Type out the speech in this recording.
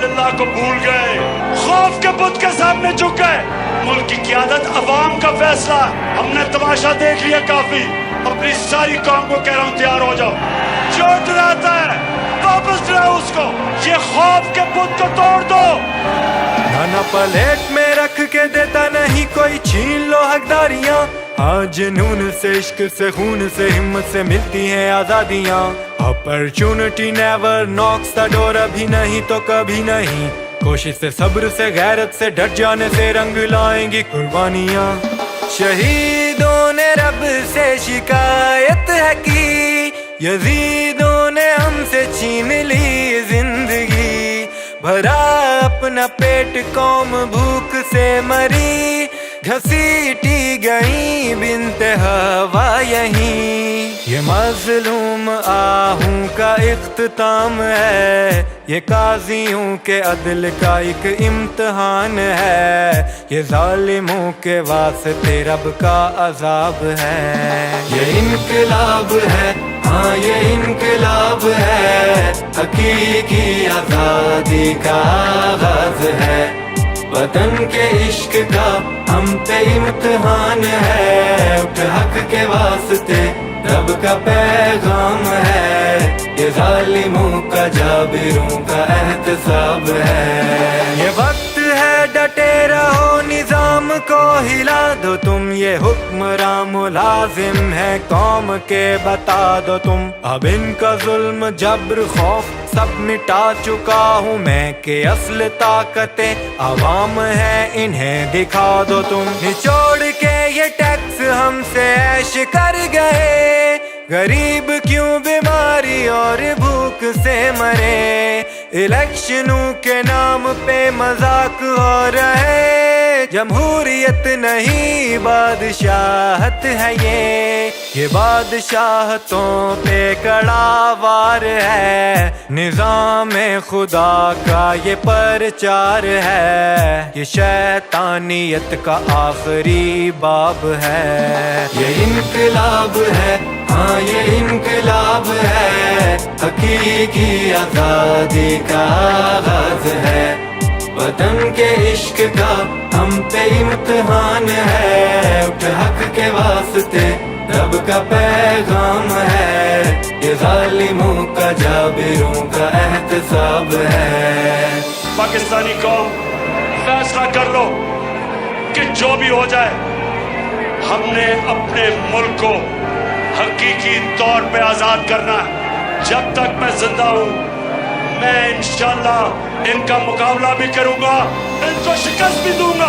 इल्लल्लाह को भूल गए, खौफ के बुत के सामने झुक गए। मुल्क की क़ियादत अवाम का फैसला। हमने तमाशा देख लिया काफी। अपनी सारी कौम को कह रहा हूँ तैयार हो जाओ। जो डराता है वापस डराओ उसको। ये खौफ के बुत को तोड़ दो। खाना प्लेट में रख के देता नहीं कोई, छीन लो हकदारियाँ। आज नून से, इश्क से, खून से, हिम्मत से मिलती हैं आजादियाँ। Opportunity never knocks the door, अभी नहीं तो कभी नहीं। कोशिश से, सब्र से, गैरत से, डट जाने से रंग लाएंगी कुर्बानियाँ। शहीदों ने रब से शिकायत है की, यजीदों ने हमसे छीन ली जिंदगी। भरा अपना पेट कौम भूख से मरी, घसीटी गई बिन्ते हवा यहीं। ये मजलूम आहूं का इख्तिताम है, ये काजियों के अदल का एक इम्तिहान है। ये जालिमों के वास्ते रब का अजाब है। ये इनकलाब है, हाँ ये इनकलाब है, हकीकी आजादी का आगाज है। वतन के इश्क का हम पे इम्तिहान है, उठ हक के वास्ते रब का पैगाम है। ये जालिमों का, जाबिरों का एहतसाब है। ये वक्त है डटे रहो, निजाम को हिला दो तुम। ये हुक्मरान मुलाजिम है कौम के, बता दो तुम। अब इनका जुल्म जब्र खौफ सब मिटा चुका हूँ मैं, कि असल ताकतें अवाम है इन्हें दिखा दो तुम। निचोड़ के ये टैक्स हमसे ऐश कर गए, गरीब क्यों बीमारी और भूख से मरे। इलेक्शनों के नाम पे मजाक हो रहे, जमहूरियत नहीं बादशाहत है ये बादशाहतों पे कड़ा वार है। निजाम खुदा का ये प्रचार है, ये शैतानियत का आखिरी बाब है। ये इनकलाब है, हाँ ये इनकलाब है, हकीकी आजादी का आगाज है। वतन के इश्क का हम पे इम्तिहान है, उठ हक के वास्ते रब का पैगाम है। ये जालिमों का, जाबिरों का एहतसाब है। पाकिस्तानी कौम फैसला कर लो कि जो भी हो जाए, हमने अपने मुल्क को हकीकी तौर पे आजाद करना है। जब तक मैं जिंदा हूं, मैं इंशाल्लाह इनका मुकाबला भी करूंगा, इनको शिकस्त भी दूंगा।